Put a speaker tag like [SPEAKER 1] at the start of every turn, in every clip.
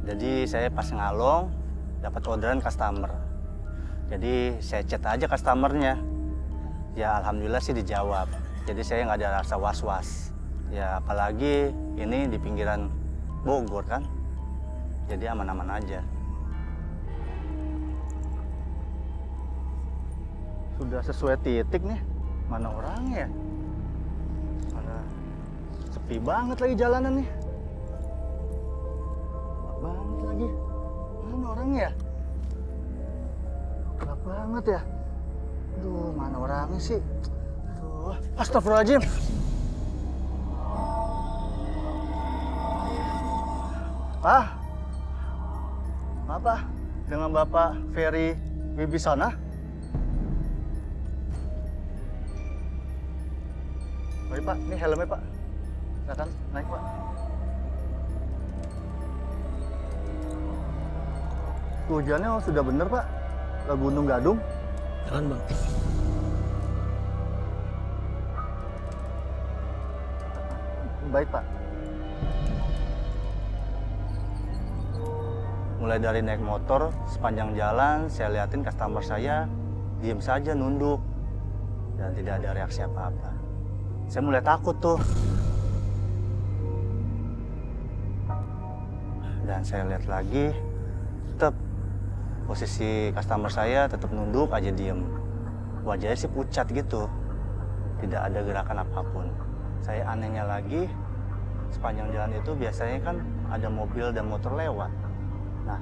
[SPEAKER 1] Jadi saya pas ngalong dapat orderan customer. Jadi saya chat aja customernya. Ya alhamdulillah sih dijawab. Jadi saya nggak ada rasa was-was. Ya apalagi ini di pinggiran Bogor kan. Jadi aman-aman aja. Sudah sesuai titik nih. Mana orangnya ya? Mana sepi banget lagi jalanan nih. Gelap banget lagi. Mana orangnya ya? Gelap banget ya. Aduh, mana orangnya sih? Aduh, astagfirullahaladzim. Pak, apa? Dengan Bapak Ferry Wibisana? Baik Pak, ini helmnya Pak. Silakan naik Pak. Hujannya sudah bener Pak. Ke Gunung Gadung.
[SPEAKER 2] Jalan bang.
[SPEAKER 1] Baik Pak. Mulai dari naik motor, sepanjang jalan saya liatin customer saya diem saja nunduk dan tidak ada reaksi apa-apa. Saya mulai takut tuh. Dan saya lihat lagi, tetap posisi customer saya tetap nunduk aja diem. Wajahnya sih pucat gitu, tidak ada gerakan apapun. Saya anehnya lagi, sepanjang jalan itu biasanya kan ada mobil dan motor lewat. Nah,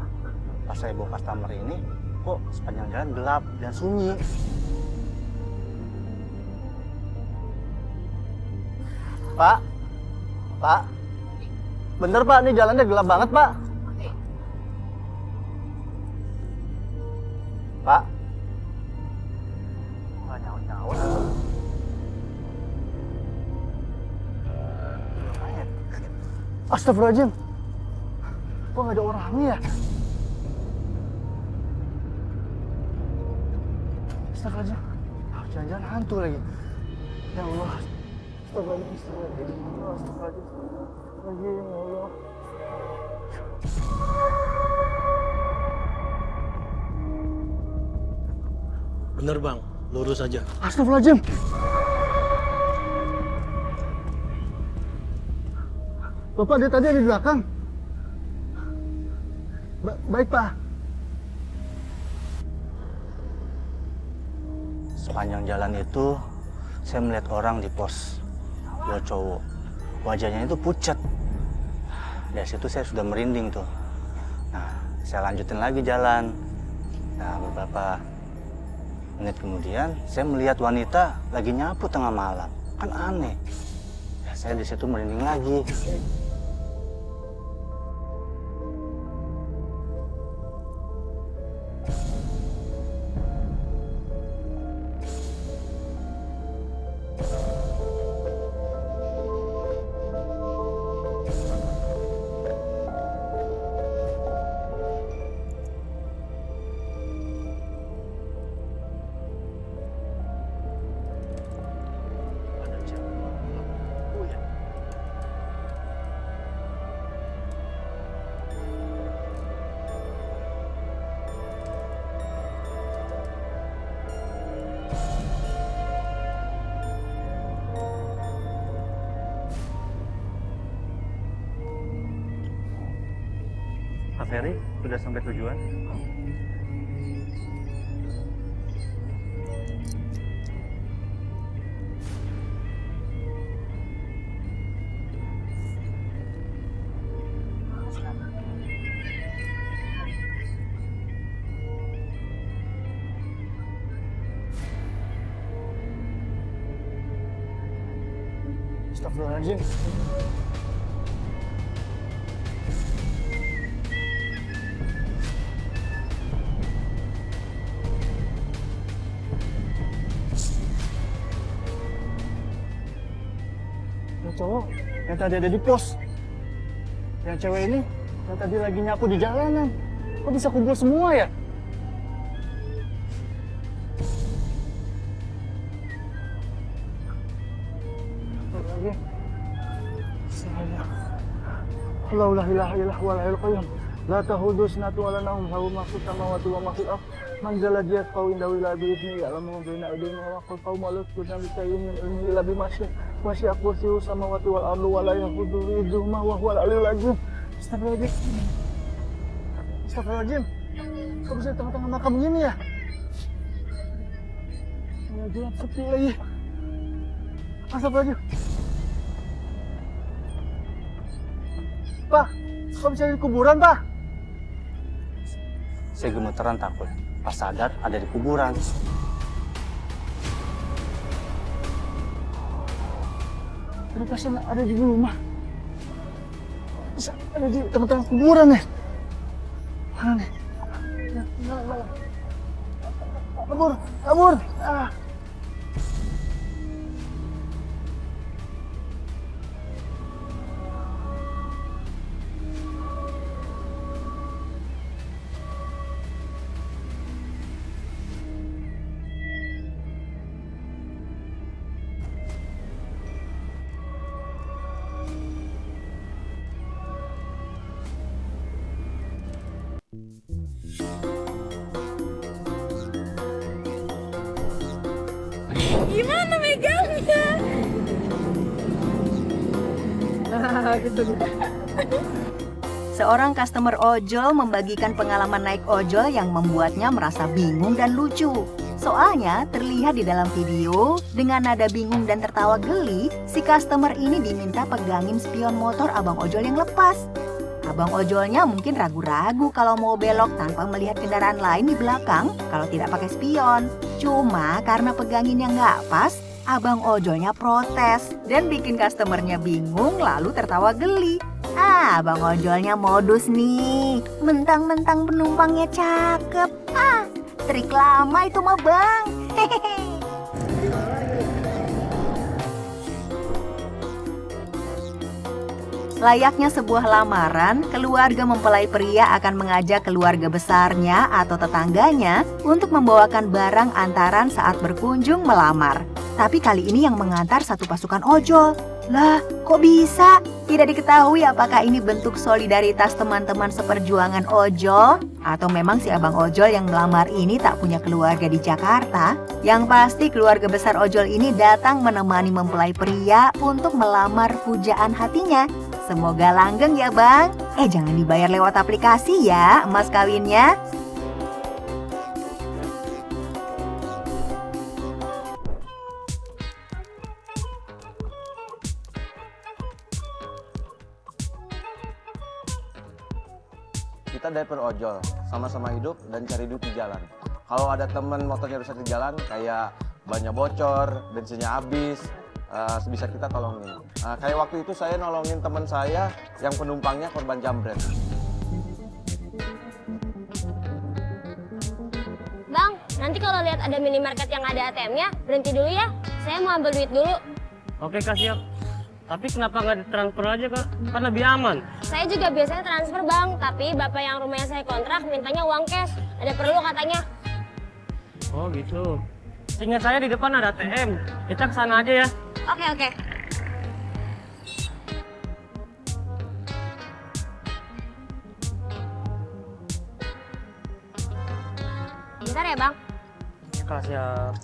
[SPEAKER 1] pas saya bawa customer ini, kok sepanjang jalan gelap dan sunyi. Pak, bener Pak, ini jalannya gelap banget Pak. Pak, nggak nyaut-nyaut. Astagfirullahaladzim, kok nggak ada orangnya ya? Astagfirullahaladzim, jangan-jangan hantu lagi. Ya Allah. Astagfirullahaladzim, astagfirullahaladzim, ya Allah.
[SPEAKER 2] Bener bang, lurus aja.
[SPEAKER 1] Astagfirullahaladzim. Bapak dia tadi ada di belakang. Baik Pak. Sepanjang jalan itu saya melihat orang di pos. Dua cowok. Wajahnya itu pucat. Dari situ saya sudah merinding tuh. Nah, saya lanjutin lagi jalan. Nah, beberapa menit kemudian saya melihat wanita lagi nyapu tengah malam. Kan aneh. Ya, saya di situ merinding lagi. Pak Ferry, sudah sampai tujuan? Astagfirullahaladzim. Yang cowok yang tadi ada di pos. Yang cewek ini yang tadi lagi nyapu di jalanan. Kok bisa kumpul semua ya? Astagfirullahaladzim. La ilaha illallah wa la ilaha illallah. La tahudus natu ala nahum hawa maksud sama watu wa maksud af. Manzala dia kau indah wila biidni ya alamu bina idin wa wakil kau malus kudam bikayin min ilmi ila masih aku siu sama watu wal ardu wala yahudu widu ma wa huwal alil azim. Astagfirullahaladzim. Astagfirullahaladzim. Kok bisa di tengah-tengah makam gini ya? Ya gelap sepi lagi. Astagfirullahaladzim. Pak, kok bisa di kuburan, Pak? Saya gemeteran takut. Pas sadar ada di kuburan. Ada pasien ada di rumah. Bisa ada di tengah-tengah kuburan ya? Mana nih? Kabur, kabur. Ah.
[SPEAKER 3] Gimana megangnya?
[SPEAKER 4] Seorang customer ojol membagikan pengalaman naik ojol yang membuatnya merasa bingung dan lucu. Soalnya terlihat di dalam video, dengan nada bingung dan tertawa geli, si customer ini diminta pegangin spion motor abang ojol yang lepas. Abang ojolnya mungkin ragu-ragu kalau mau belok tanpa melihat kendaraan lain di belakang kalau tidak pakai spion. Cuma karena peganginnya nggak pas, abang ojolnya protes dan bikin customernya bingung lalu tertawa geli. Abang ojolnya modus nih, mentang-mentang penumpangnya cakep. Trik lama itu mah bang. Hehehe. Layaknya sebuah lamaran, keluarga mempelai pria akan mengajak keluarga besarnya atau tetangganya untuk membawakan barang antaran saat berkunjung melamar. Tapi kali ini yang mengantar satu pasukan ojol. Lah, kok bisa? Tidak diketahui apakah ini bentuk solidaritas teman-teman seperjuangan ojol atau memang si abang ojol yang melamar ini tak punya keluarga di Jakarta. Yang pasti keluarga besar ojol ini datang menemani mempelai pria untuk melamar pujaan hatinya. Semoga langgeng ya bang. Jangan dibayar lewat aplikasi ya emas kawinnya.
[SPEAKER 5] Kita driver ojol, sama-sama hidup dan cari duit di jalan. Kalau ada temen motornya rusak di jalan, kayak bannya bocor, bensinnya habis, bisa kita tolongin. Kayak waktu itu saya nolongin teman saya yang penumpangnya korban jambret.
[SPEAKER 3] Bang, nanti kalau lihat ada minimarket yang ada ATM-nya, berhenti dulu ya. Saya mau ambil duit dulu.
[SPEAKER 6] Oke Kak, siap. Tapi kenapa nggak ditransfer aja Kak? Kan lebih aman.
[SPEAKER 3] Saya juga biasanya transfer bang, tapi bapak yang rumahnya saya kontrak mintanya uang cash. Ada perlu katanya.
[SPEAKER 6] Oh gitu. Seingat saya di depan ada ATM. Kita ke sana aja ya.
[SPEAKER 3] Oke. Bentar ya bang.
[SPEAKER 6] Kak, siap.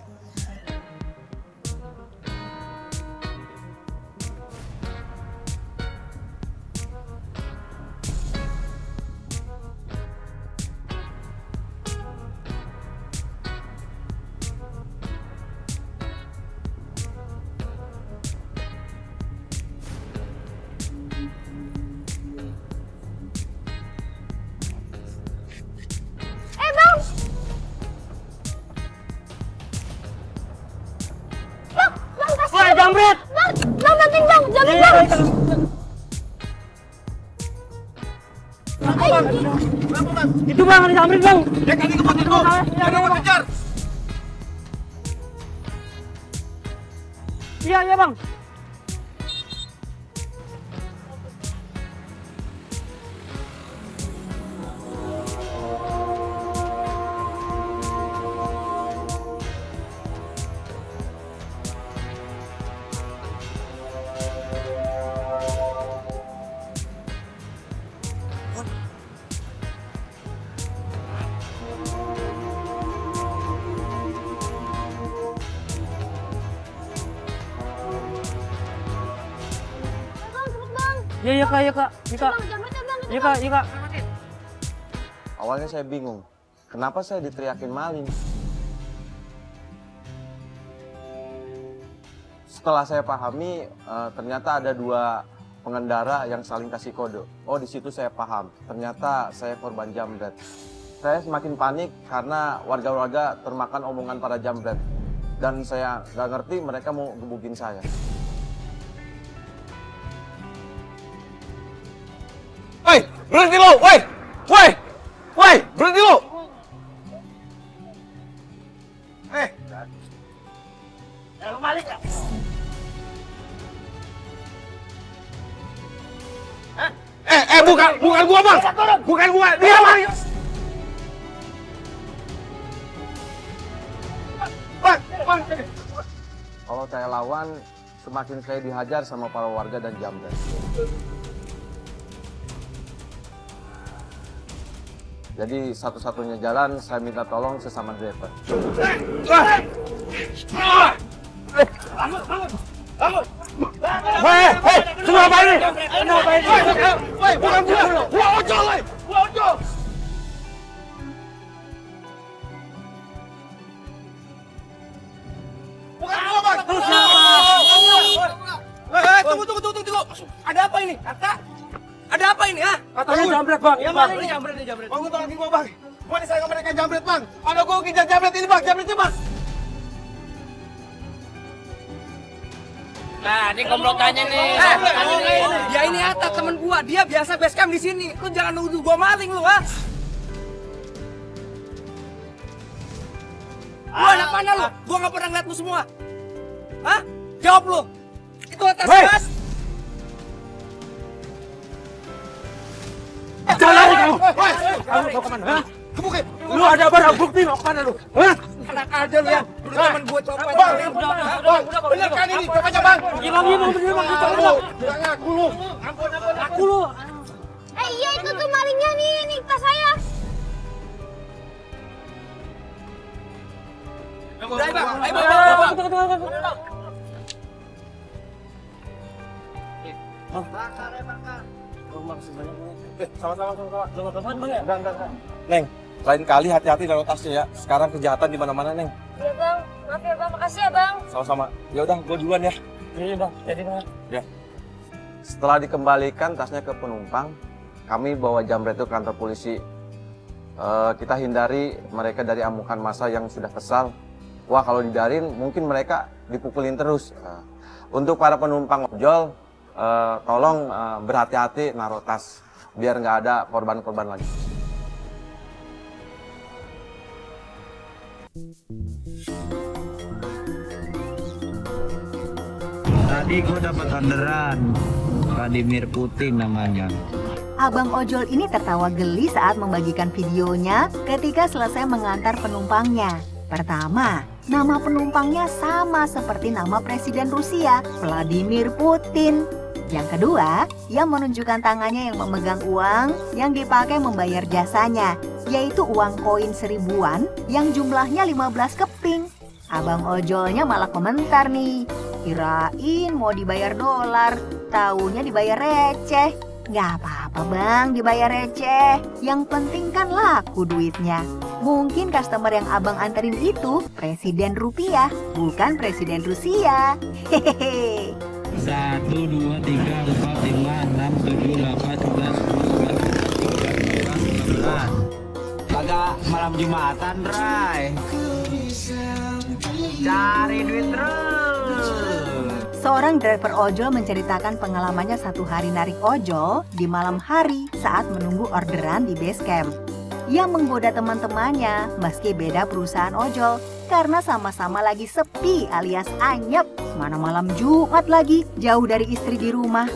[SPEAKER 3] Wah, jambret! Bang, banting bang, jambret bang!
[SPEAKER 6] Itu bang, ada jambret bang! Iya bang. Iya kak, iya kak. Iya kak.
[SPEAKER 3] Bang, jamretnya bang, itu
[SPEAKER 6] Iya
[SPEAKER 3] bang.
[SPEAKER 6] kak, iya kak.
[SPEAKER 5] Awalnya saya bingung, kenapa saya diteriakin maling? Setelah saya pahami, ternyata ada dua pengendara yang saling kasih kode. Oh, di situ saya paham. Ternyata saya korban jambret. Saya semakin panik karena warga-warga termakan omongan para jambret. Dan saya nggak ngerti mereka mau gebukin saya.
[SPEAKER 7] Woi, berhenti lo! Woi! Woi! Woi, berhenti lo! Bukan gua, Bang! Bukan gua, dia, Bang!
[SPEAKER 5] Kalau saya lawan, semakin saya dihajar sama para warga dan jambret. Jadi satu-satunya jalan saya minta tolong sesama driver.
[SPEAKER 7] Hei, kenapa ini? Kenapa ini? Woi, bukan gua ojol, woi! Gua ojol! Bukan gua, Bang! Tunggu. Ada apa ini? Kata? Ada apa ini, ha?
[SPEAKER 6] Katanya jambret bang.
[SPEAKER 7] Iya, Bang. Ini jambret. Bang, tolongin gua, Bang. Gua disangka mereka jambret, Bang. Ada gua kejar jambret ini, Bang. Jambretnya, Bang.
[SPEAKER 8] Nah, ini komplotannya nih.
[SPEAKER 7] Dia ini Atta, temen gua. Dia biasa base camp di sini. Lu jangan nuduh gua maling lu, ha? Lu anak mana lu? Gua nggak pernah ngeliat lu semua. Hah? Jawab lu. Itu atas gas.
[SPEAKER 6] Jangan lari kamu.
[SPEAKER 7] Kamu mau kemana? Hah? Kebukin.
[SPEAKER 6] Lu ada barang bukti mau kemana lu? Hah?
[SPEAKER 7] Anak aja lu ya. Udah temen gua copet. Bang, bener kan ini? Coba aja, Bang.
[SPEAKER 6] Iya bang, bener bang.
[SPEAKER 7] Udah ngaku lu.
[SPEAKER 6] Aku lu.
[SPEAKER 3] Iya itu tuh malingnya nih tas saya.
[SPEAKER 7] Udah, Bang. Ayo, Bang.
[SPEAKER 5] Neng, lain kali hati-hati naruh tasnya ya. Sekarang kejahatan di mana-mana, Neng.
[SPEAKER 3] Iya bang, maaf ya bang, makasih ya bang.
[SPEAKER 5] Sama-sama. Ya udah, gua duluan ya.
[SPEAKER 6] Iya bang, jadi bang.
[SPEAKER 5] Ya. Setelah dikembalikan tasnya ke penumpang, kami bawa jambret itu ke kantor polisi. Kita hindari mereka dari amukan massa yang sudah kesal. Wah, kalau didarin mungkin mereka dipukulin terus. Untuk para penumpang ojol, tolong berhati-hati naruh tas biar nggak ada korban-korban lagi.
[SPEAKER 9] Tadi gue dapat orderan Vladimir Putin namanya.
[SPEAKER 4] Abang ojol ini tertawa geli saat membagikan videonya ketika selesai mengantar penumpangnya. Pertama, nama penumpangnya sama seperti nama Presiden Rusia, Vladimir Putin. Yang kedua, ia menunjukkan tangannya yang memegang uang yang dipakai membayar jasanya, yaitu uang koin 1000-an yang jumlahnya 15 keping. Abang ojolnya malah komentar nih, kirain mau dibayar dolar, taunya dibayar receh. Gak apa-apa bang dibayar receh, yang penting kan laku duitnya. Mungkin customer yang abang anterin itu presiden rupiah, bukan presiden Rusia. Hehehe.
[SPEAKER 9] 1, 2, 3, 4, 5, 6, 7, 8, 9, 10, 11, 12, 13, 14, 15. Kagak malam Jumatan, Ray. Cari duit terus.
[SPEAKER 4] Seorang driver ojol menceritakan pengalamannya satu hari narik ojol di malam hari saat menunggu orderan di base camp. Ia menggoda teman-temannya meski beda perusahaan ojol karena sama-sama lagi sepi alias anyep. Mana malam Jumat lagi, jauh dari istri di rumah.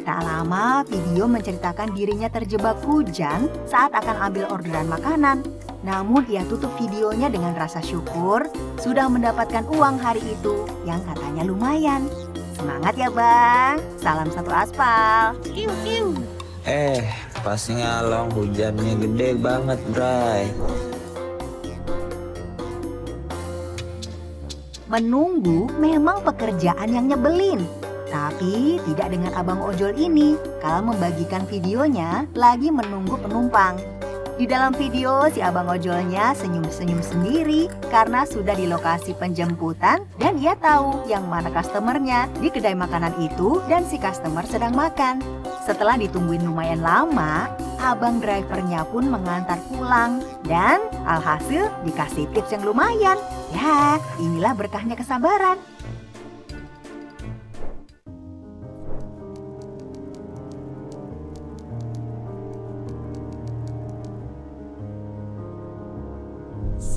[SPEAKER 4] Tak lama video menceritakan dirinya terjebak hujan saat akan ambil orderan makanan. Namun ia tutup videonya dengan rasa syukur sudah mendapatkan uang hari itu yang katanya lumayan. Semangat ya bang, salam satu aspal.
[SPEAKER 9] Pas ngalong hujannya gede banget, Bray.
[SPEAKER 4] Menunggu memang pekerjaan yang nyebelin. Tapi tidak dengan abang ojol ini, kala membagikan videonya lagi menunggu penumpang. Di dalam video, si abang ojolnya senyum-senyum sendiri karena sudah di lokasi penjemputan dan ia tahu yang mana customernya di kedai makanan itu dan si customer sedang makan. Setelah ditungguin lumayan lama, abang drivernya pun mengantar pulang dan alhasil dikasih tips yang lumayan. Ya, inilah berkahnya kesabaran.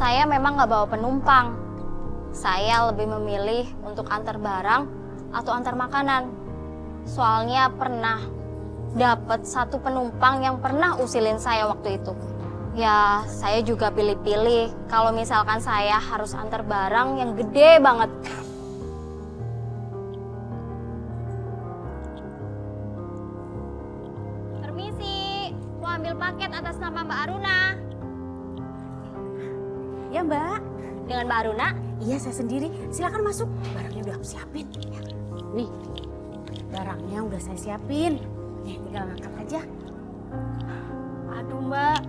[SPEAKER 3] Saya memang nggak bawa penumpang. Saya lebih memilih untuk antar barang atau antar makanan. Soalnya pernah dapat satu penumpang yang pernah usilin saya waktu itu. Ya, saya juga pilih-pilih kalau misalkan saya harus antar barang yang gede banget. Permisi, mau ambil paket atas nama Mbak Aruna.
[SPEAKER 8] Ya Mbak.
[SPEAKER 3] Dengan Mbak Aruna?
[SPEAKER 8] Iya saya sendiri. Silakan masuk. Barangnya udah aku siapin. Nih, barangnya udah saya siapin. Nih, tinggal ngangkat aja.
[SPEAKER 3] Aduh Mbak,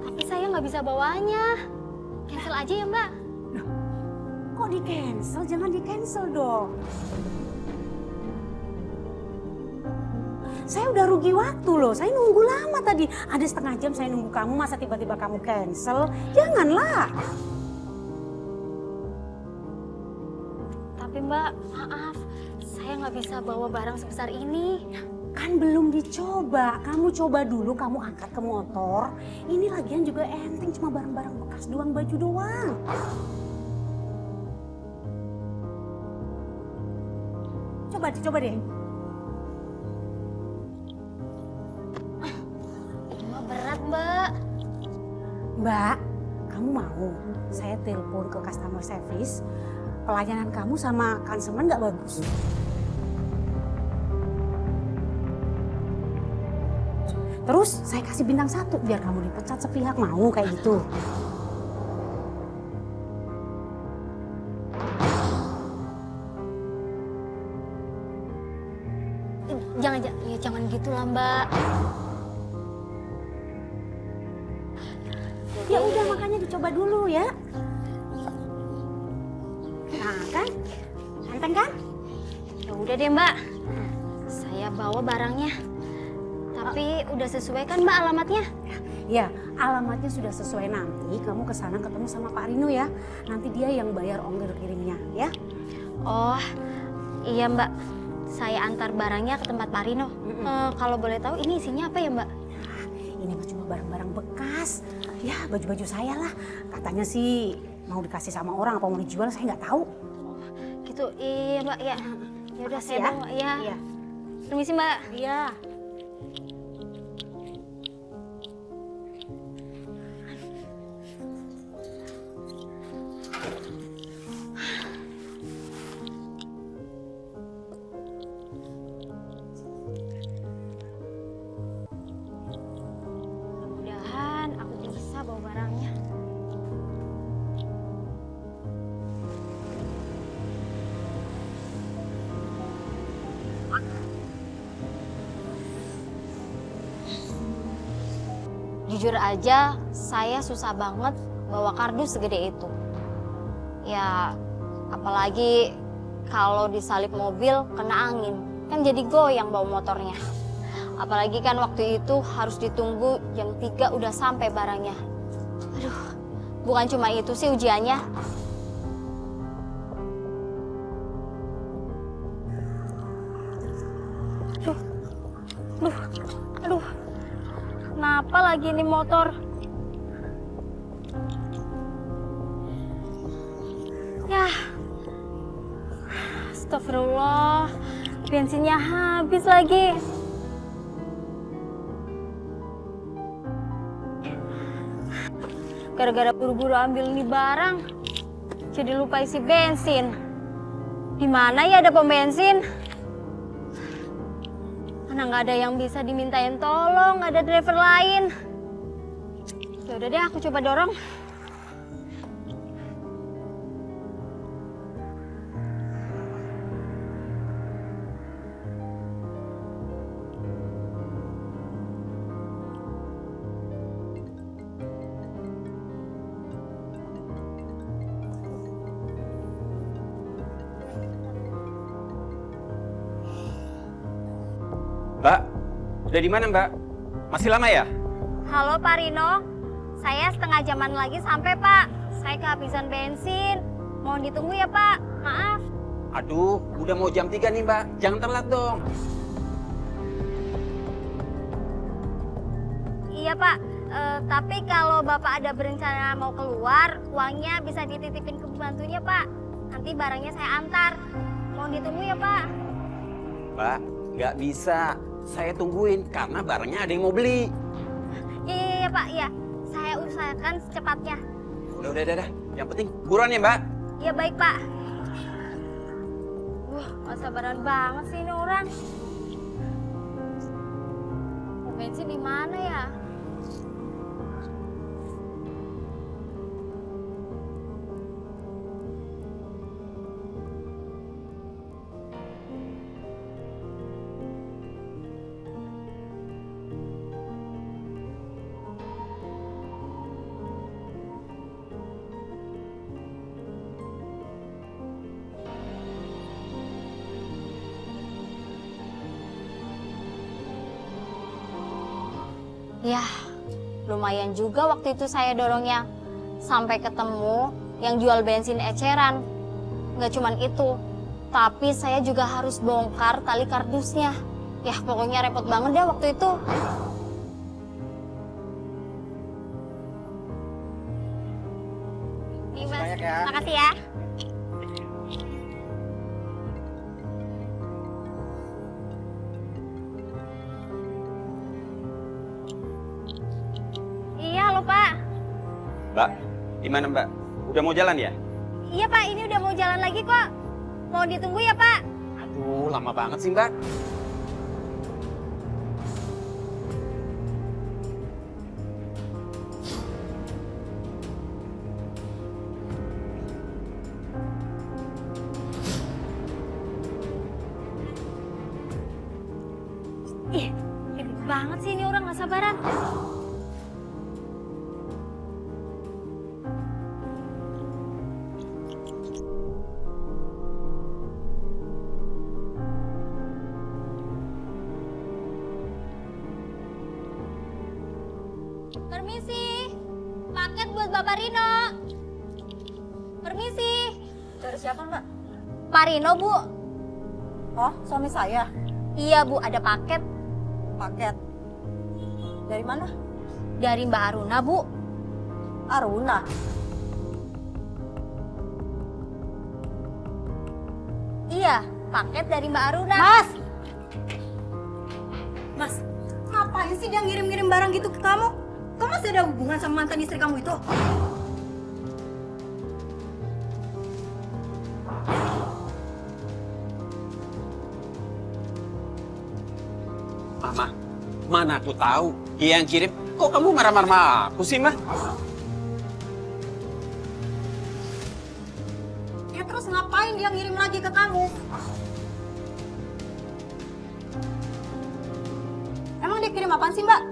[SPEAKER 3] tapi saya nggak bisa bawanya. Cancel aja ya Mbak.
[SPEAKER 8] Kok di cancel? Jangan di cancel dong. Saya udah rugi waktu loh. Saya nunggu lama tadi. Ada setengah jam saya nunggu kamu. Masa tiba-tiba kamu cancel? Janganlah.
[SPEAKER 3] Tapi Mbak, maaf, saya nggak bisa bawa barang sebesar ini.
[SPEAKER 8] Kan belum dicoba. Kamu coba dulu, kamu angkat ke motor. Ini lagian juga enteng, cuma barang-barang bekas doang, baju doang. Coba deh.
[SPEAKER 3] Ini berat Mbak.
[SPEAKER 8] Mbak, kamu mau saya telepon ke customer service? Pelayanan kamu sama konsumen nggak bagus. Terus saya kasih bintang 1 biar kamu dipecat sepihak, mau kayak gitu.
[SPEAKER 3] Jangan gitu lah Mbak.
[SPEAKER 8] Ya udah makanya dicoba dulu ya. Nah kan, enteng kan?
[SPEAKER 3] Ya udah deh Mbak, saya bawa barangnya. Tapi udah sesuai kan Mbak alamatnya?
[SPEAKER 8] Ya, alamatnya sudah sesuai. Nanti kamu kesana ketemu sama Pak Rino ya. Nanti dia yang bayar ongkir kirimnya ya.
[SPEAKER 3] Oh iya Mbak, saya antar barangnya ke tempat Pak Rino. Kalau boleh tahu ini isinya apa ya Mbak?
[SPEAKER 8] Ini mah cuma barang-barang bekas. Ya baju-baju saya lah. Katanya sih mau dikasih sama orang apa mau dijual, saya nggak tahu.
[SPEAKER 3] Gitu, iya Mbak, ya. Ya udah saya bawa, ya.
[SPEAKER 8] Iya.
[SPEAKER 3] Permisi Mbak.
[SPEAKER 8] Iya.
[SPEAKER 3] Mudah-mudahan aku bisa bawa barangnya. Jujur aja, saya susah banget bawa kardus segede itu. Ya, apalagi kalau disalip mobil kena angin, kan jadi goyang bawa motornya. Apalagi kan waktu itu harus ditunggu jam 3 udah sampai barangnya. Aduh, bukan cuma itu sih ujiannya. Aduh. Kenapa lagi ini motor? Ya. Astagfirullah. Bensinnya habis lagi. Gara-gara buru-buru ambil nih barang, jadi lupa isi bensin. Di mana ya ada pom bensin? Mana nggak ada yang bisa dimintain tolong, nggak ada driver lain. Ya udah deh, aku coba dorong.
[SPEAKER 10] Mbak, udah di mana Mbak? Masih lama ya?
[SPEAKER 3] Halo Pak Rino, saya setengah jaman lagi sampai Pak. Saya kehabisan bensin. Mohon ditunggu ya Pak, maaf.
[SPEAKER 10] Aduh, udah mau jam 3 nih Mbak, jangan telat dong.
[SPEAKER 3] Iya Pak, tapi kalau Bapak ada berencana mau keluar, uangnya bisa dititipin ke pembantunya Pak. Nanti barangnya saya antar. Mohon ditunggu ya Pak.
[SPEAKER 10] Mbak, nggak bisa. Saya tungguin karena barangnya ada yang mau beli.
[SPEAKER 3] Iya Pak, iya. Saya usahakan secepatnya.
[SPEAKER 10] Udah. Yang penting buruan ya Mbak.
[SPEAKER 3] Iya baik Pak. Gak sabaran banget sih ini orang. Bensin di mana ya? Ya, lumayan juga waktu itu saya dorongnya. Sampai ketemu yang jual bensin eceran. Nggak cuman itu, tapi saya juga harus bongkar tali kardusnya. Ya, pokoknya repot banget deh waktu itu. Nih Mas, makasih ya. Iya, halo Pak.
[SPEAKER 10] Mbak, di mana Mbak? Udah mau jalan ya?
[SPEAKER 3] Iya Pak, ini udah mau jalan lagi kok. Mau ditunggu ya Pak?
[SPEAKER 10] Aduh, lama banget sih Mbak.
[SPEAKER 3] Ih, gede banget sih ini orang, nggak sabaran. Permisi, paket buat Bapak Rino. Permisi.
[SPEAKER 4] Dari siapa, Mbak?
[SPEAKER 3] Pak Rino, Bu.
[SPEAKER 4] Oh, suami saya.
[SPEAKER 3] Iya, Bu, ada paket.
[SPEAKER 4] Paket. Dari mana?
[SPEAKER 3] Dari Mbak Aruna, Bu.
[SPEAKER 4] Aruna.
[SPEAKER 3] Iya, paket dari Mbak Aruna.
[SPEAKER 4] Mas, ngapain sih dia ngirim-ngirim barang gitu ke kamu? Kamu masih ada hubungan sama mantan istri kamu itu?
[SPEAKER 10] Mama, mana aku tahu dia yang kirim. Kok kamu marah-marah sama aku sih, Mah?
[SPEAKER 4] Ya terus ngapain dia ngirim lagi ke kamu? Emang dia kirim apaan sih, Mbak?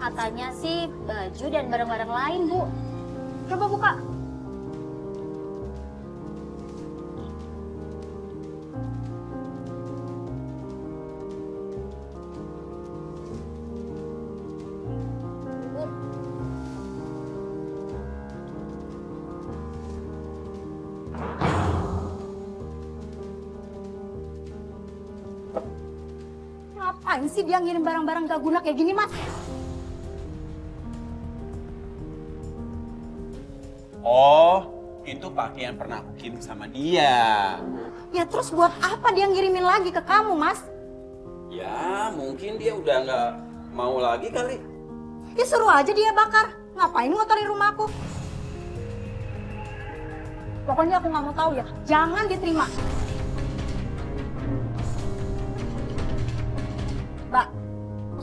[SPEAKER 3] Katanya sih baju dan barang-barang lain, Bu. Coba buka. Bu.
[SPEAKER 4] Ngapain sih dia ngirim barang-barang gak guna kayak gini, Mas?
[SPEAKER 10] Oh, itu pakaian pernah aku kirim sama dia.
[SPEAKER 4] Ya terus buat apa dia ngirimin lagi ke kamu, Mas?
[SPEAKER 10] Ya, mungkin dia udah nggak mau lagi kali.
[SPEAKER 4] Ya suruh aja dia bakar. Ngapain ngotorin rumahku? Pokoknya aku nggak mau tahu ya. Jangan diterima. Mbak,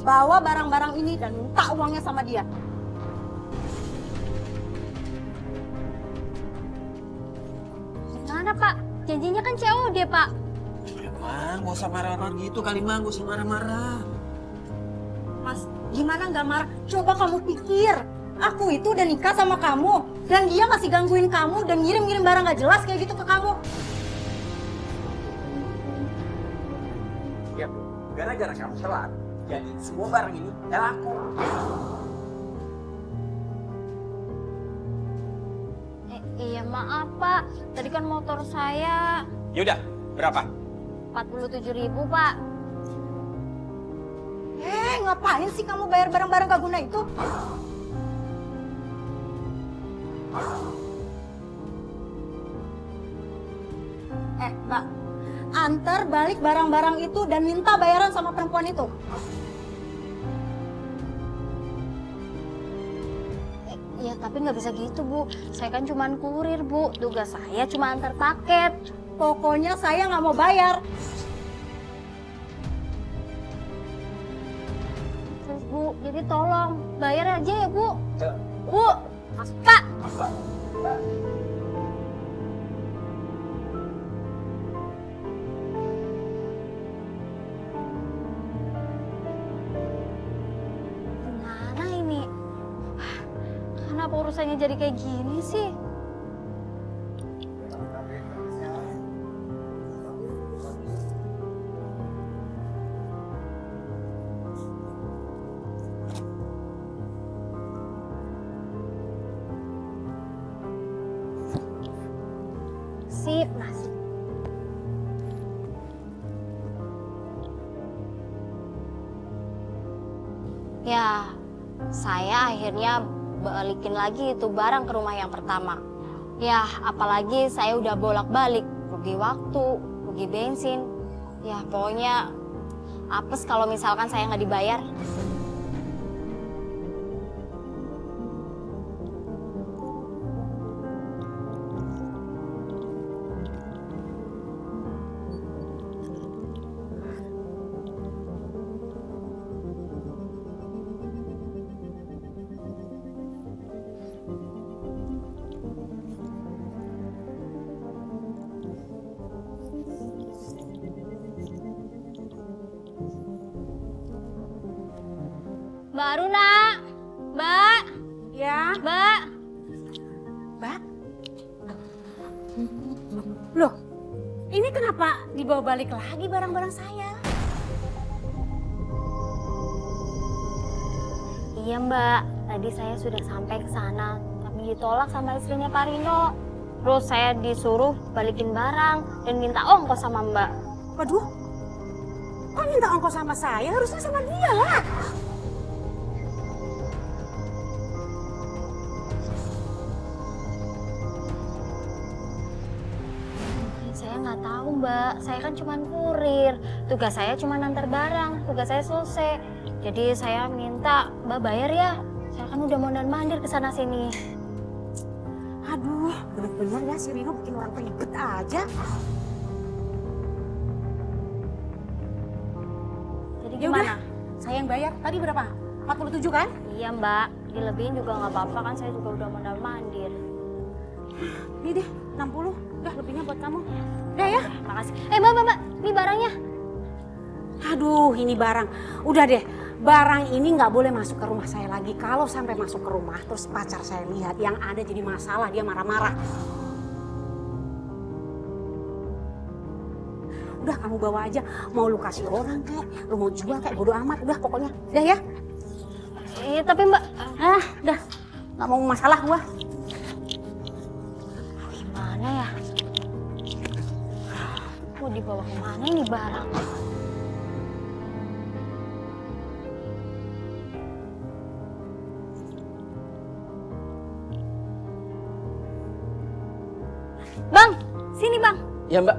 [SPEAKER 4] bawa barang-barang ini dan minta uangnya sama dia.
[SPEAKER 3] Mana, Pak? Janjinya kan COD, Pak.
[SPEAKER 10] Emang, gak usah marah-marah gitu kali, Mang. Gak usah marah-marah.
[SPEAKER 4] Mas, gimana nggak marah? Coba kamu pikir. Aku itu udah nikah sama kamu. Dan dia masih gangguin kamu dan ngirim-ngirim barang nggak jelas kayak gitu ke kamu.
[SPEAKER 10] Ya, gara-gara kamu telat, jadi semua barang ini gak laku.
[SPEAKER 3] Iya maaf Pak, tadi kan motor saya
[SPEAKER 10] Yaudah, berapa?
[SPEAKER 3] 47.000 Pak.
[SPEAKER 4] Ngapain sih kamu bayar barang-barang gak guna itu? Mbak, antar balik barang-barang itu dan minta bayaran sama perempuan itu.
[SPEAKER 3] Ya tapi nggak bisa gitu Bu, saya kan cuma kurir Bu, tugas saya cuma antar paket.
[SPEAKER 4] Pokoknya saya nggak mau bayar.
[SPEAKER 3] Terus Bu, jadi tolong bayar aja ya Bu. Bu, Pak. Gimana ini? Kenapa urusannya jadi kayak gini sih? Sip, nasi. Ya, saya akhirnya balikin lagi itu barang ke rumah yang pertama. Ya, apalagi saya udah bolak-balik, rugi waktu, rugi bensin. Ya, pokoknya apes kalau misalkan saya nggak dibayar. Mbak Aruna, Mbak.
[SPEAKER 8] Ya,
[SPEAKER 3] Mbak.
[SPEAKER 8] Mbak. Loh, ini kenapa dibawa balik lagi barang-barang saya?
[SPEAKER 3] Iya Mbak, tadi saya sudah sampai ke sana, tapi ditolak sama istrinya Pak Rino. Terus saya disuruh balikin barang dan minta ongkos sama Mbak.
[SPEAKER 8] Waduh, kok minta ongkos sama saya? Harusnya sama dia lah.
[SPEAKER 3] Saya nggak tahu Mbak, saya kan cuma kurir. Tugas saya cuma antar barang, tugas saya selesai. Jadi saya minta Mbak bayar ya. Saya kan udah mondar-mandir ke sana sini.
[SPEAKER 8] Aduh, bener-bener ya si Rino bikin orang ribet aja.
[SPEAKER 3] Jadi
[SPEAKER 8] Ya udah,
[SPEAKER 3] gimana?
[SPEAKER 8] saya yang bayar. Tadi berapa? 47 kan?
[SPEAKER 3] Iya Mbak, dilebihin juga nggak apa-apa kan saya juga udah mondar-mandir.
[SPEAKER 8] Ini deh, 60. Udah, lebihnya buat kamu. Udah ya?
[SPEAKER 3] Makasih. Mbak, ini barangnya.
[SPEAKER 8] Aduh, ini barang. Udah deh, barang ini nggak boleh masuk ke rumah saya lagi. Kalau sampai masuk ke rumah, terus pacar saya lihat yang ada jadi masalah, dia marah-marah. Udah, kamu bawa aja. Mau lu kasih orang kayak, lu mau jual kayak, bodo amat. Udah, pokoknya. Udah ya?
[SPEAKER 3] Iya, tapi Mbak.
[SPEAKER 8] Udah. Nggak mau masalah gua.
[SPEAKER 3] Gimana ya? Mau dibawa kemana ini barang? Bang, sini Bang.
[SPEAKER 10] Ya Mbak.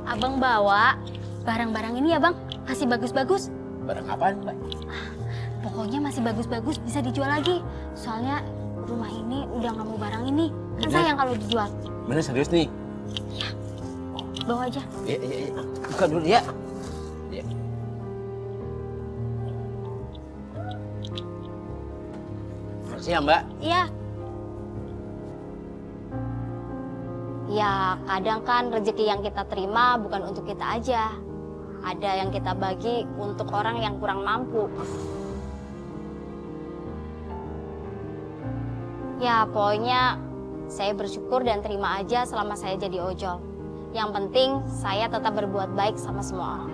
[SPEAKER 3] Abang bawa barang-barang ini ya Bang, masih bagus-bagus.
[SPEAKER 10] Barang apaan Mbak?
[SPEAKER 3] Pokoknya masih bagus-bagus, bisa dijual lagi. Soalnya rumah ini udah nggak mau barang ini. Kan
[SPEAKER 10] Bener?
[SPEAKER 3] sayang kalau dijual.
[SPEAKER 10] Bener serius nih?
[SPEAKER 3] Bawa aja.
[SPEAKER 10] Iya. Buka dulu ya. Ya. Makasih ya Mbak.
[SPEAKER 3] Iya. Ya, kadang kan rezeki yang kita terima bukan untuk kita aja. Ada yang kita bagi untuk orang yang kurang mampu. Ya, pokoknya saya bersyukur dan terima aja selama saya jadi ojol. Yang penting saya tetap berbuat baik sama semua orang.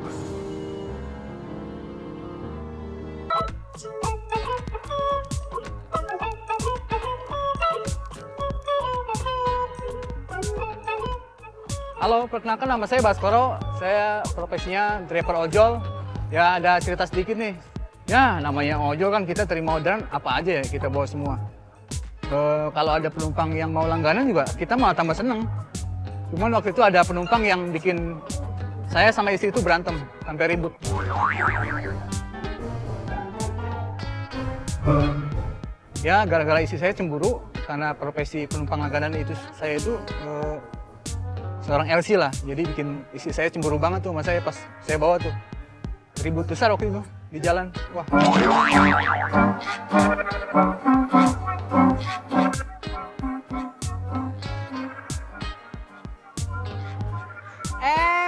[SPEAKER 11] Halo, perkenalkan nama saya Baskoro. Saya profesinya driver ojol. Ya, ada cerita sedikit nih. Ya, namanya ojol kan kita terima orderan apa aja ya kita bawa semua. Kalau ada penumpang yang mau langganan juga kita malah tambah seneng. Cuman waktu itu ada penumpang yang bikin saya sama istri itu berantem sampai ribut. Ya, gara-gara istri saya cemburu karena profesi penumpang langganan itu saya itu seorang LC lah, jadi bikin istri saya cemburu banget tuh sama saya pas saya bawa tuh. Ribut besar waktu itu di jalan. Wah.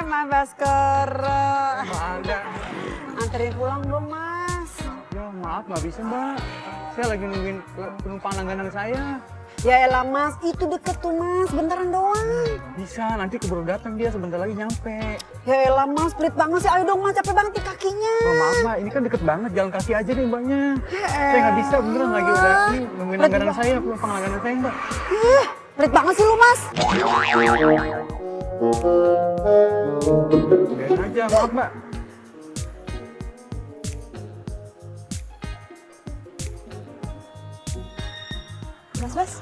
[SPEAKER 8] Mas Baskoro.
[SPEAKER 11] Ada.
[SPEAKER 8] Anterin pulang belum, Mas?
[SPEAKER 11] Ya maaf nggak bisa Mbak. Saya lagi nungguin penumpang langganan saya.
[SPEAKER 8] Ya elah Mas, itu deket tuh Mas, bentaran doang.
[SPEAKER 11] Bisa, nanti keburu datang dia sebentar lagi nyampe.
[SPEAKER 8] Ya elah Mas, pelit banget sih, ayo dong Mas, capek banget di kakinya.
[SPEAKER 11] Oh, maaf Mbak, ini kan deket banget, jalan kaki aja nih Mbaknya. Saya nggak bisa, beneran lagi udah ini nungguin langganan saya, penumpang langganan saya Mbak.
[SPEAKER 8] Pelit banget sih lu Mas.
[SPEAKER 11] Biarin aja, maaf Mbak.
[SPEAKER 12] Mas,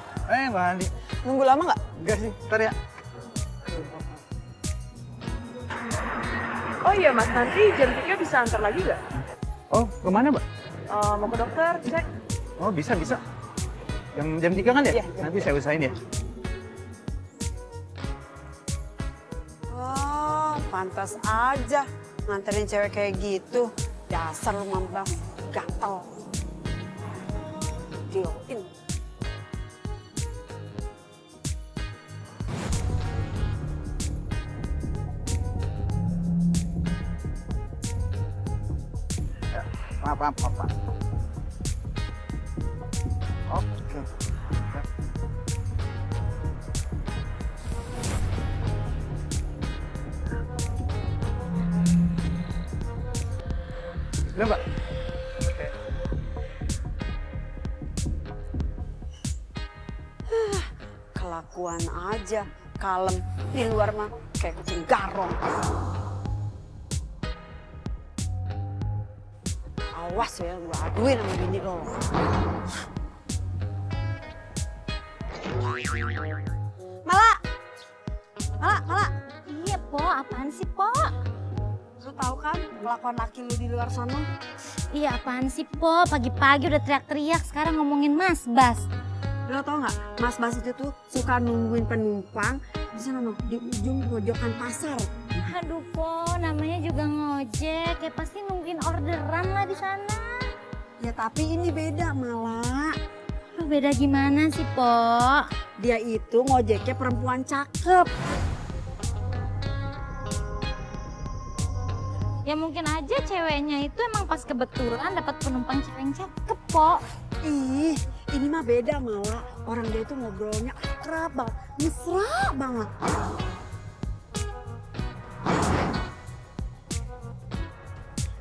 [SPEAKER 11] Mbak Andi.
[SPEAKER 12] nunggu lama nggak?
[SPEAKER 11] Enggak sih, ntar ya.
[SPEAKER 12] Oh iya Mas, nanti jam 3 bisa antar lagi nggak?
[SPEAKER 11] Oh, kemana Mbak?
[SPEAKER 12] Mau ke dokter, cek.
[SPEAKER 11] Oh, bisa. Jam 3 kan ya?
[SPEAKER 12] Iya.
[SPEAKER 11] Nanti saya usahain ya.
[SPEAKER 8] Oh, pantas aja nganterin cewek kayak gitu. Dasar lu mambang, gatel. Diokin.
[SPEAKER 11] Maaf, Pak. Oke. Udah, Mbak. Oke.
[SPEAKER 8] Kelakuan aja, kalem. Di luar mah kayak kucing garong. Awas ya, gue aduin sama bini lo. Mala.
[SPEAKER 3] Iya, Po. Apaan sih, Po?
[SPEAKER 8] Lu tahu kan kelakuan laki lu di luar sana?
[SPEAKER 3] Iya, apaan sih, Po? Pagi-pagi udah teriak-teriak, sekarang ngomongin Mas Bas.
[SPEAKER 8] Lo tau nggak, Mas Bas itu tuh suka nungguin penumpang di sana noh, di ujung pojokan pasar.
[SPEAKER 3] Aduh, Po, namanya juga ngojek. Ya pasti nungguin orderan lah di sana.
[SPEAKER 8] Ya tapi ini beda malah.
[SPEAKER 3] Lu beda gimana sih, Po?
[SPEAKER 8] Dia itu ngojeknya perempuan cakep.
[SPEAKER 3] Ya mungkin aja ceweknya itu emang pas kebetulan dapat penumpang cewek yang cakep, Po.
[SPEAKER 8] Ih, ini mah beda malah. Orang dia itu ngobrolnya akrab banget, mesra banget.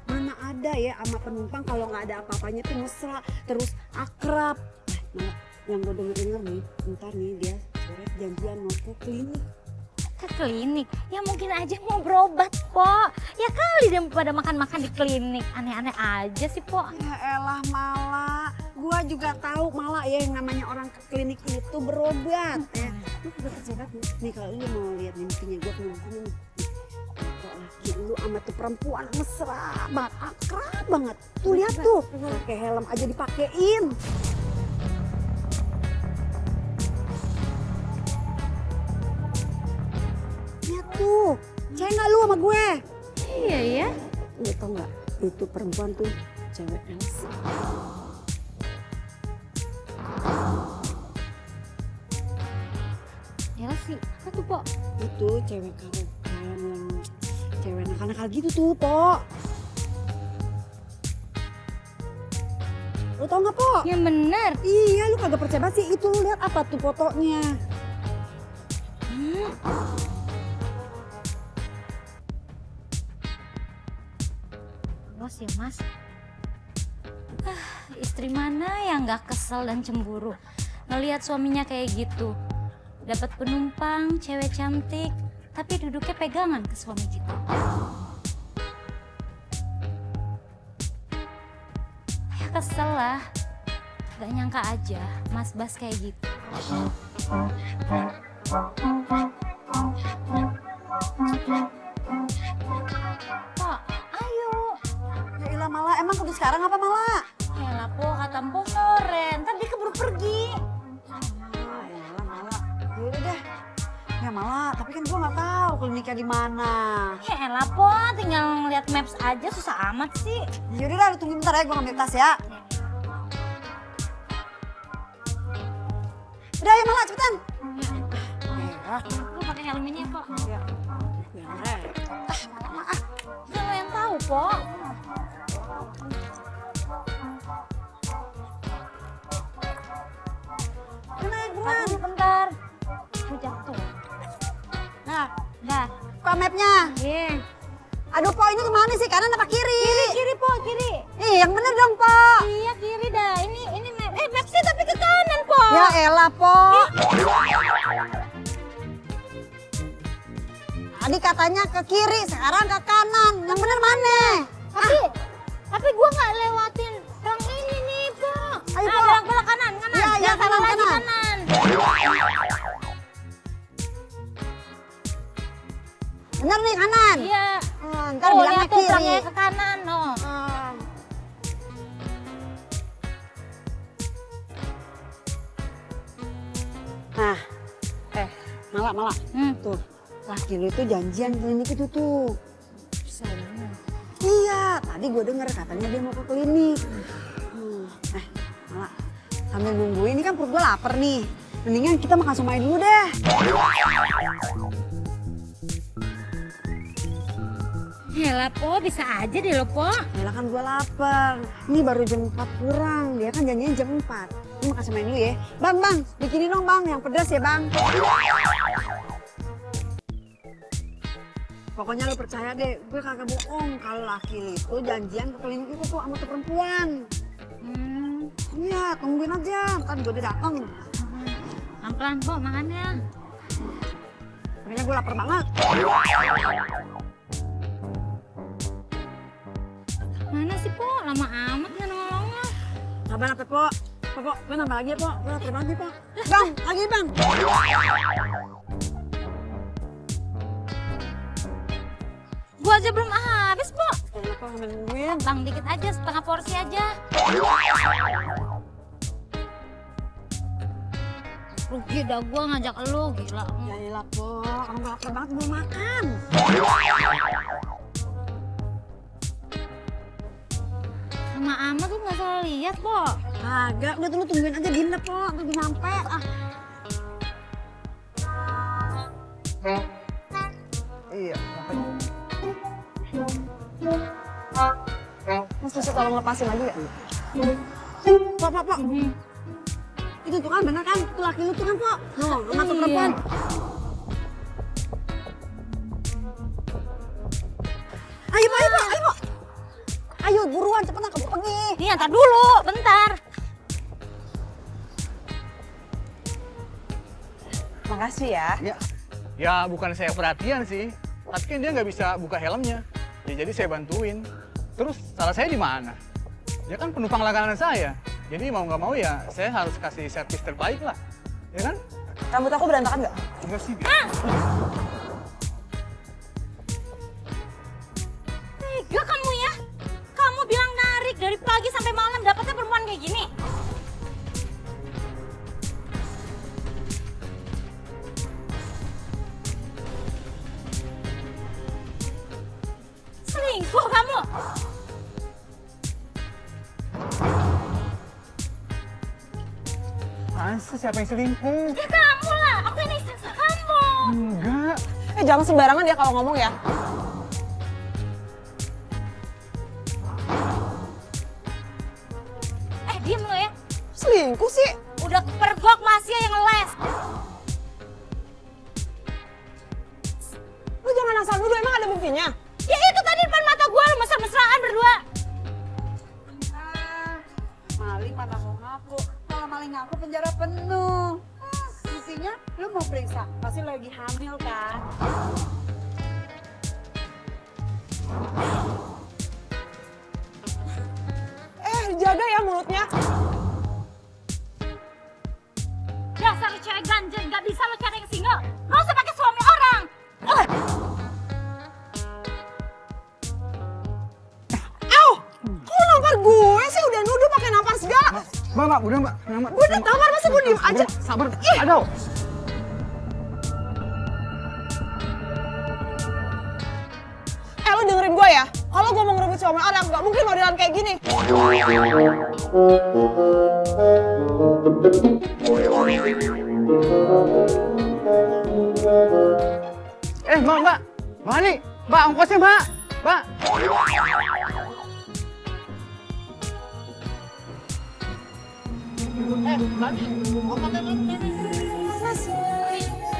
[SPEAKER 8] Mana ada ya sama penumpang kalau nggak ada apa-apanya tuh mesra, terus akrab. Nah, yang gue denger nih, ntar nih dia sore janjian mau ke klinik.
[SPEAKER 3] Ke klinik? Ya mungkin aja mau berobat, Po. Ya kali dia pada makan-makan di klinik. Aneh-aneh aja sih, Po.
[SPEAKER 8] Ya elah malah. Gua juga tahu malah ya yang namanya orang ke klinik itu berobat. Ya. Lu udah percaya nih kalau lu mau lihat mimpinya gua kemana nih. Laki lu sama tuh perempuan mesra banget, akrab banget. Tuh lihat tuh, pakai helm aja dipakein. Lihat tuh, percaya nggak lu sama gue?
[SPEAKER 3] Iya ya.
[SPEAKER 8] Lu tau nggak, itu perempuan tuh cewek Elsa.
[SPEAKER 3] Elsi, apa tuh, Po?
[SPEAKER 8] Itu cewek karaokean yang cewek nakal-nakal gitu tuh, Po. Lu tau nggak, Po?
[SPEAKER 3] Ya bener.
[SPEAKER 8] Iya, lu kagak percaya banget sih. Itu lu lihat apa tuh fotonya?
[SPEAKER 3] Bos ya mas. Istri mana yang gak kesel dan cemburu ngelihat suaminya kayak gitu. Dapat penumpang, cewek cantik, tapi duduknya pegangan ke suami kita. Ya kesel lah. Gak nyangka aja Mas Bas kayak gitu.
[SPEAKER 8] Pak, ayo. Ya ilah Mala, emang kudu sekarang apa Mala?
[SPEAKER 3] Yalah po, kata Mpok sore, ntar dia keburu pergi.
[SPEAKER 8] Ah, iyalah Mala. Yaudah deh. Ya Mala, tapi kan gua nggak tahu kliniknya di mana.
[SPEAKER 3] Ya elah po, tinggal ngeliat maps aja susah amat sih.
[SPEAKER 8] Yaudah dah, lu tunggu bentar ya, gua ngambil tas ya. Udah ya Mala, cepetan.
[SPEAKER 3] Lu pakai helm ini kok.
[SPEAKER 8] Ya.
[SPEAKER 3] Kan lo yang tahu po.
[SPEAKER 8] Buruan.
[SPEAKER 3] Bentar. Lu jatuh.
[SPEAKER 8] Nah,
[SPEAKER 3] Dah.
[SPEAKER 8] buka mapnya.
[SPEAKER 3] Iya.
[SPEAKER 8] Aduh, Po, ini kemana sih? Kanan apa kiri?
[SPEAKER 3] Kiri po, kiri.
[SPEAKER 8] Ih, yang bener dong, Po.
[SPEAKER 3] Iya kiri dah. Ini map. Mapsnya tapi ke kanan po.
[SPEAKER 8] Ya elah, Po. Tadi katanya ke kiri, sekarang ke kanan. Yang bener mana?
[SPEAKER 3] Tapi gua nggak lewatin yang ini nih po.
[SPEAKER 8] Ayo, Po.
[SPEAKER 3] Belok kanan.
[SPEAKER 8] Iya,
[SPEAKER 3] Jangan salah
[SPEAKER 8] kanan,
[SPEAKER 3] lagi
[SPEAKER 8] kanan.
[SPEAKER 3] kanan.
[SPEAKER 8] Bener nih, kanan.
[SPEAKER 3] Iya.
[SPEAKER 8] Ntar
[SPEAKER 3] Oh,
[SPEAKER 8] bilangnya
[SPEAKER 3] lihat tuh
[SPEAKER 8] kiri.
[SPEAKER 3] belakangnya ke kanan, no.
[SPEAKER 8] Nah, Mala. Tuh, laki lu itu janjian klinik itu tuh. Iya, tadi gue denger katanya dia mau ke klinik. Mala, sambil nunggu ini kan perut gue lapar nih. Mendingan kita makan somai dulu deh.
[SPEAKER 3] Yalah po, bisa aja deh lo po.
[SPEAKER 8] Yalah kan gue lapar. Ini baru jam 4 kurang, dia kan janjian jam 4. Ini makan somai dulu ya. Bang, bikinin dong bang, yang pedas ya bang. Pokoknya lu percaya deh, gue kagak bohong kalau laki itu janjian ke klinik itu tuh sama tuh perempuan. Iya, tungguin aja, ntar gue udah dateng.
[SPEAKER 3] Pelan-pelan po, makannya.
[SPEAKER 8] Makanya gue lapar banget.
[SPEAKER 3] Mana sih po? Lama amat nggak nolongnya.
[SPEAKER 8] Sabar apa po? Po, gue nambah lagi ya po, gue lapar banget nih po. Bang, lagi bang.
[SPEAKER 3] Gua aja belum habis po.
[SPEAKER 8] Kenapa nungguin?
[SPEAKER 3] Bang dikit aja, setengah porsi aja. Rugi dah gua ngajak lu, gila.
[SPEAKER 8] Ya iyalah po, orang lapar banget belum makan.
[SPEAKER 3] Lama amat lu nggak salah lihat po.
[SPEAKER 8] Kagak, udah tuh lu tungguin aja diem deh po, sampai gue nyampe. Iya, Mas bisa tolong lepasin lagi ya? Po. Itu tuh kan bener kan? Itu laki lu tuh kan, Po? No, sama tuh perempuan. Ayo, Po. Ayo, buruan, cepetan kamu pergi.
[SPEAKER 3] Iya, ntar dulu, bentar.
[SPEAKER 12] Makasih ya.
[SPEAKER 11] Ya bukan saya perhatian sih, tapi kan dia nggak bisa buka helmnya. Ya jadi saya bantuin. Terus salah saya di mana? Dia kan penumpang langganan saya. Jadi mau nggak mau ya saya harus kasih servis terbaik lah. Ya kan?
[SPEAKER 12] Rambut aku berantakan nggak?
[SPEAKER 11] Enggak sih.
[SPEAKER 3] Tega kamu ya? Kamu bilang narik dari pagi sampai malam dapatnya perempuan kayak gini. Selingkuh kamu?
[SPEAKER 11] Masa siapa yang selingkuh?
[SPEAKER 3] Ya kamu lah, aku ini istri kamu.
[SPEAKER 11] Enggak.
[SPEAKER 12] Jangan sembarangan ya kalau ngomong ya.
[SPEAKER 3] Diem lo ya.
[SPEAKER 12] Selingkuh sih.
[SPEAKER 3] Udah kepergok masih yang ngeles.
[SPEAKER 12] Lu jangan asal nuduh, emang ada buktinya?
[SPEAKER 3] Ya itu tadi depan mata gue, lu mesra-mesraan berdua.
[SPEAKER 8] penjara penuh. Buktinya lu mau periksa, pasti lagi hamil kan?
[SPEAKER 12] Jaga ya mulutnya.
[SPEAKER 3] Dasar cewek ganjen, gak bisa lo cari yang single. Lo usah pakai suami orang.
[SPEAKER 12] Kok nampar gue sih? Udah nuduh pakai nampar segala.
[SPEAKER 11] Mbak, udah mbak.
[SPEAKER 12] Gue udah tampar, masa gue diem aja?
[SPEAKER 11] Sabar, aduh.
[SPEAKER 12] Lo dengerin gue ya. Kalau gue mau ngerebut suami orang, gak mungkin modelan kayak gini.
[SPEAKER 11] Mbak. Mbak nih. Mbak, ongkosnya mbak. Mbak.
[SPEAKER 12] Mbak nih. Mas,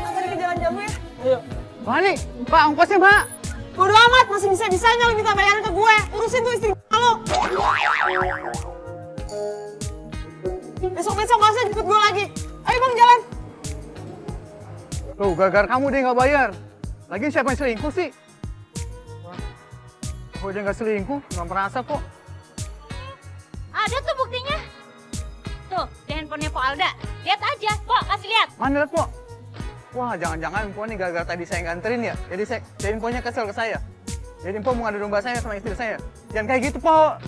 [SPEAKER 12] antarin ke jalan jamu ya. Ayo.
[SPEAKER 11] Mbak nih. Mbak, ongkosnya mbak.
[SPEAKER 12] Bodo amat, masih bisa-bisanya lo minta bayaran ke gue. Urusin tuh istri lo. Besok-besok gak usah jemput gue lagi. Ayo bang, jalan.
[SPEAKER 11] Tuh, gara-gara kamu dia nggak bayar. Lagi siapa yang selingkuh sih? Kalau dia nggak selingkuh, nggak merasa kok.
[SPEAKER 3] Ada tuh buktinya. Tuh, di handphonenya Po Alda. Lihat aja, Po, kasih lihat.
[SPEAKER 11] Mana lihat, Po? Wah, jangan-jangan Po nih gara-gara tadi saya nganterin ya. Jadi Ponya kesel ke saya. Jadi Po mau ngadu domba saya sama istri saya. Jangan kayak gitu, Po.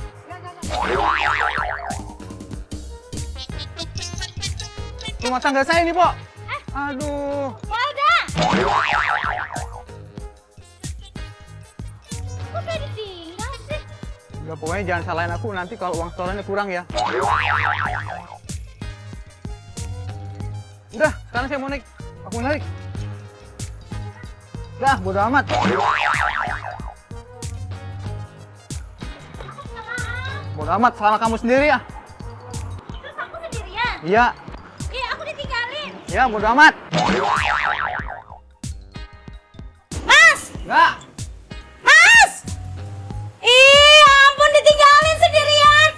[SPEAKER 11] Rumah tangga saya nih, Po. Aduh.
[SPEAKER 3] Po Alda. Kok udah ditinggal sih?
[SPEAKER 11] Udah, pokoknya jangan salahin aku nanti kalau uang setorannya kurang ya. Udah, sekarang saya mau naik. Aku naik. Dah, bodo amat. Bodo amat, salah kamu sendiri ya.
[SPEAKER 3] Terus aku sendirian?
[SPEAKER 11] Iya.
[SPEAKER 3] Iya, aku ditinggalin.
[SPEAKER 11] Ya, bodo amat.
[SPEAKER 3] Mas!
[SPEAKER 11] Enggak.
[SPEAKER 3] Mas! Ih, ampun ditinggalin sendirian.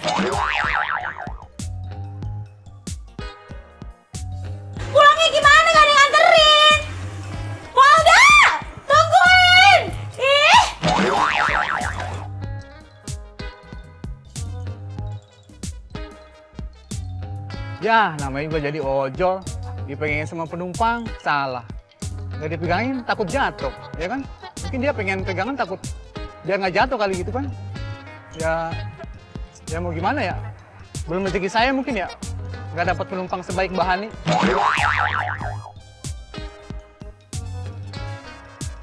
[SPEAKER 3] Pulangnya gimana? Gak ada yang nganterin. Walda! Tungguin! Ih!
[SPEAKER 11] Ya, namanya juga jadi ojol. Dipegangin sama penumpang, salah. Nggak dipegangin, takut jatuh, ya kan? Mungkin dia pengen pegangan takut dia nggak jatuh kali gitu kan? Ya mau gimana ya? Belum rezeki saya mungkin ya, nggak dapat penumpang sebaik Mbak Hani.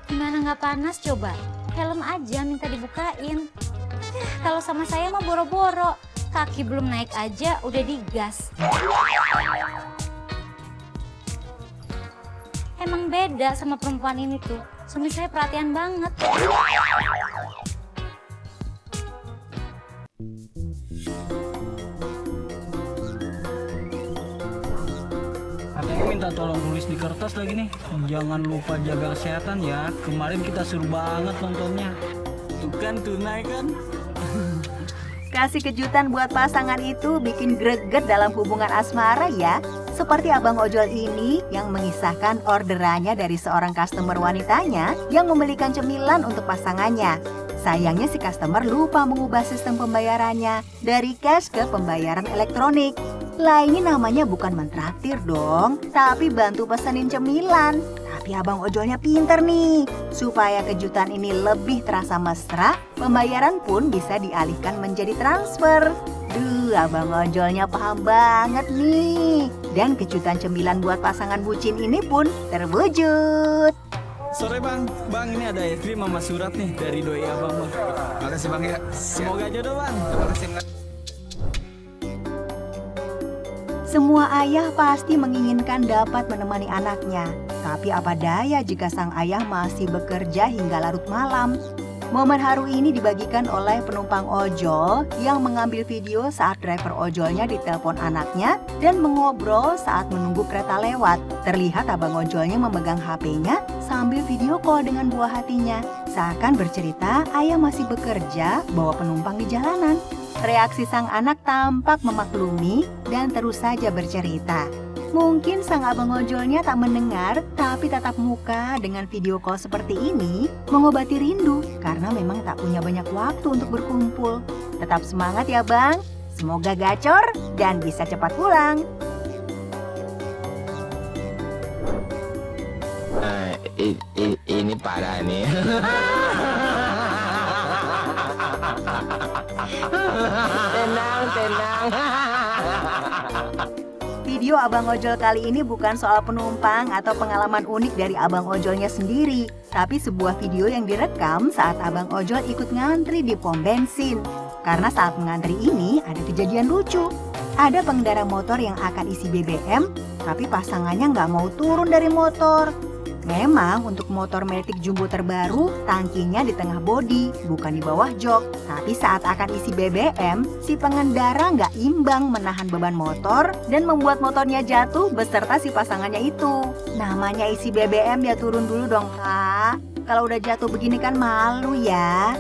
[SPEAKER 3] Gimana nggak panas coba? Helm aja minta dibukain. Kalau sama saya mah boro-boro. Kaki belum naik aja udah digas. Emang beda sama perempuan ini tuh. Suami saya perhatian banget.
[SPEAKER 9] Katanya minta tolong tulis di kertas lagi nih. Jangan lupa jaga kesehatan ya. Kemarin kita seru banget nontonnya. Tuh kan tunai kan.
[SPEAKER 4] Kasih kejutan buat pasangan itu bikin greget dalam hubungan asmara ya. Seperti abang ojol ini yang mengisahkan orderannya dari seorang customer wanitanya yang membelikan cemilan untuk pasangannya. Sayangnya si customer lupa mengubah sistem pembayarannya dari cash ke pembayaran elektronik. Lah ini namanya bukan mentraktir dong, tapi bantu pesenin cemilan. Tapi abang ojolnya pinter nih, supaya kejutan ini lebih terasa mesra, pembayaran pun bisa dialihkan menjadi transfer. Duh, abang ojolnya paham banget nih. Dan kejutan cemilan buat pasangan bucin ini pun terwujud.
[SPEAKER 9] Sore bang, ini ada es krim sama surat nih dari doi abang bang. Makasih bang ya. Semoga jodoh bang. Terima kasih.
[SPEAKER 4] Semua ayah pasti menginginkan dapat menemani anaknya. Tapi apa daya jika sang ayah masih bekerja hingga larut malam. Momen haru ini dibagikan oleh penumpang ojol yang mengambil video saat driver ojolnya ditelepon anaknya dan mengobrol saat menunggu kereta lewat. Terlihat abang ojolnya memegang HP-nya sambil video call dengan buah hatinya. Seakan bercerita ayah masih bekerja bawa penumpang di jalanan. Reaksi sang anak tampak memaklumi dan terus saja bercerita. Mungkin sang abang ojolnya tak mendengar, tapi tatap muka dengan video call seperti ini mengobati rindu karena memang tak punya banyak waktu untuk berkumpul. Tetap semangat ya bang, semoga gacor dan bisa cepat pulang.
[SPEAKER 13] Ini parah nih. Tenang.
[SPEAKER 4] Video abang ojol kali ini bukan soal penumpang atau pengalaman unik dari abang ojolnya sendiri, tapi sebuah video yang direkam saat abang ojol ikut ngantri di pom bensin. Karena saat mengantri ini ada kejadian lucu. Ada pengendara motor yang akan isi BBM, tapi pasangannya nggak mau turun dari motor. Memang untuk motor Matic Jumbo terbaru, tangkinya di tengah bodi, bukan di bawah jok. Tapi saat akan isi BBM, si pengendara nggak imbang menahan beban motor dan membuat motornya jatuh beserta si pasangannya itu. Namanya isi BBM ya turun dulu dong kak. Kalau udah jatuh begini kan malu ya.